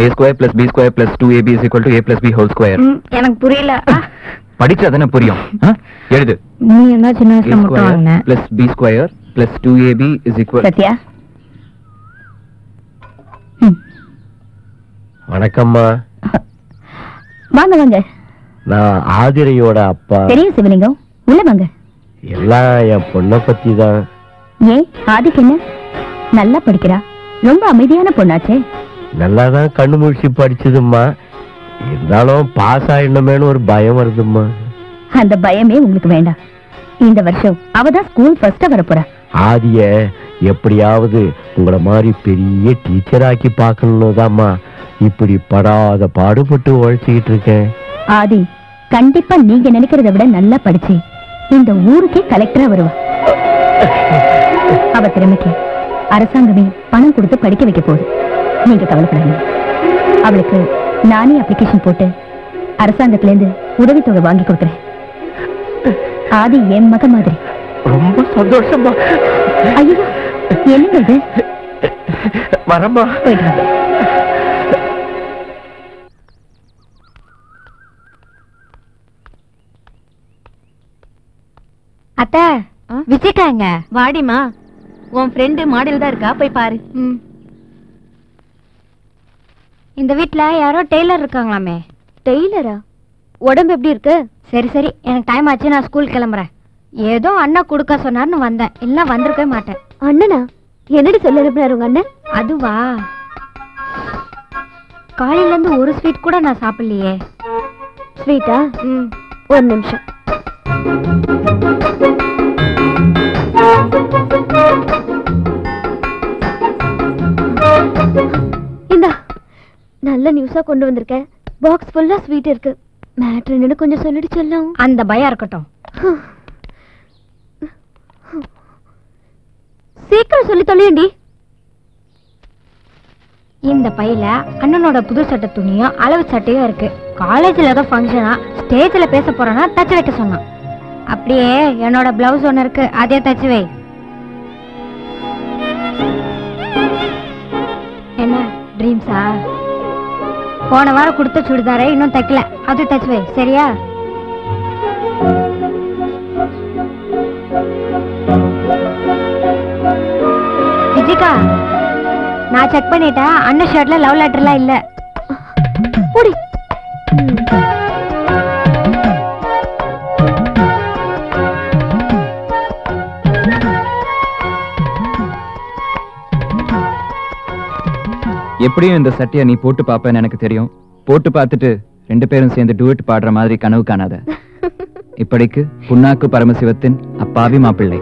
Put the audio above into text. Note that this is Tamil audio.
a square plus b square plus 2ab is equal to a plus b whole square. எனக்கு புரியல. படிச்சா தானே புரியும். எழுது. நீ என்ன சின்ன வயசுல மட்டும் வாங்குன? plus b square plus 2ab is equal. Sathya. வணக்கம்மா. வாங்க வாங்க. நான் ஆதிரையோட அப்பா. தெரியும் சிவலிங்கம். உள்ள வாங்க. எல்லாம் என் பொண்ணை பத்தி தான். ஏன் ஆதிக்கு என்ன? நல்லா படிக்கிறா. ரொம்ப அமைதியான பொண்ணாச்சே. நல்லாதான் கண்ணு முழிச்சு படிச்சதும்மா. இருந்தாலும் பாஸ் ஆயிடணுமேனு ஒரு பயம் வருதும்மா. அந்த பயமே உங்களுக்கு வேண்டாம். இந்த வருஷம் அவதான் ஸ்கூல் ஃபர்ஸ்டா வரப்போறா. ஆதிய எப்படியாவது உங்களை மாதிரி பெரிய டீச்சர் ஆக்கி பார்க்கணும்னுதாம்மா இப்படி படாத பாடுபட்டு உழைச்சிக்கிட்டு இருக்கேன். ஆதி கண்டிப்பா நீங்க நினைக்கிறத விட நல்லா படிச்சு இந்த ஊருக்கே கலெக்டரா வருவா. அவ திறமைக்கு அரசாங்கமே பணம் கொடுத்து படிக்க வைக்க போகுது. நீங்க கவலைப்படாதீங்க. அவளுக்கு நானே அப்ளிகேஷன் போட்டு அரசாங்கத்துல இருந்து உதவித்தொகை வாங்கி கொடுக்குறேன். ஆதி என் மக மாதிரி. ரொம்ப சந்தோஷமா. ஐயோ என்னங்க இது? வரமா. போயிட்டு அத்தை விஜய்க்காங்க வாடிமா. உன் ஃப்ரெண்டு மாடல் தான் இருக்கா, போய் பாரு. இந்த வீட்ல யாரோ டெய்லர் இருக்காங்களாமே. டெய்லரா? உடம்பு எப்படி இருக்கு? சரி சரி, எனக்கு டைம் ஆச்சு, நான் ஸ்கூல் கிளம்புறேன். ஏதோ அண்ணா கொடுக்க சொன்னார்னு வந்தேன், இல்ல வந்திருக்கவே மாட்டேன். அண்ணனா? என்னடி சொல்ல அனுப்பினாரு உங்க அண்ணன்? அதுவா, காலையில இருந்து ஒரு ஸ்வீட் கூட நான் சாப்பிடலையே. ஸ்வீட்டா? ஒரு நிமிஷம். இந்தா, நல்ல நியூஸா கொண்டு வந்திருக்கேன். பாக்ஸ் ஃபுல்லா ஸ்வீட் இருக்கு. மேட்ரு என்னன்னு கொஞ்சம் சொல்லிட்டு செல்லும். அந்த பயம் இருக்கட்டும். சீக்கிரம் சொல்லி தொலையண்டி. இந்த பையில அண்ணனோட புது சட்டை துணியும் அளவு சட்டையும் இருக்கு. காலேஜ்ல ஏதோ ஃபங்க்ஷனா, ஸ்டேஜ்ல பேச போறேன்னா தச்சு வைக்க சொன்னான். அப்படியே என்னோட பிளவுஸ் ஒன்னு இருக்கு, அதே தச்சு வை. என்ன ட்ரீம்ஸா? போன வாரம் கொடுத்த சுடிதாரை இன்னும் தைக்கல, அது தச்சு வை சரியா? விஜிகா, நான் செக் பண்ணிட்டேன். அண்ணன் ஷர்ட்ல லவ் லெட்டர்லாம் இல்ல. போடி. எப்படியும் இந்த சட்டையை நீ போட்டு பாப்பேன்னு எனக்கு தெரியும். போட்டு பார்த்துட்டு ரெண்டு பேரும் சேர்ந்து டூயட் பாடுற மாதிரி கனவு காணாத. இப்படிக்கு புண்ணாக்கு பரமசிவத்தின் அப்பாவி மாப்பிள்ளை.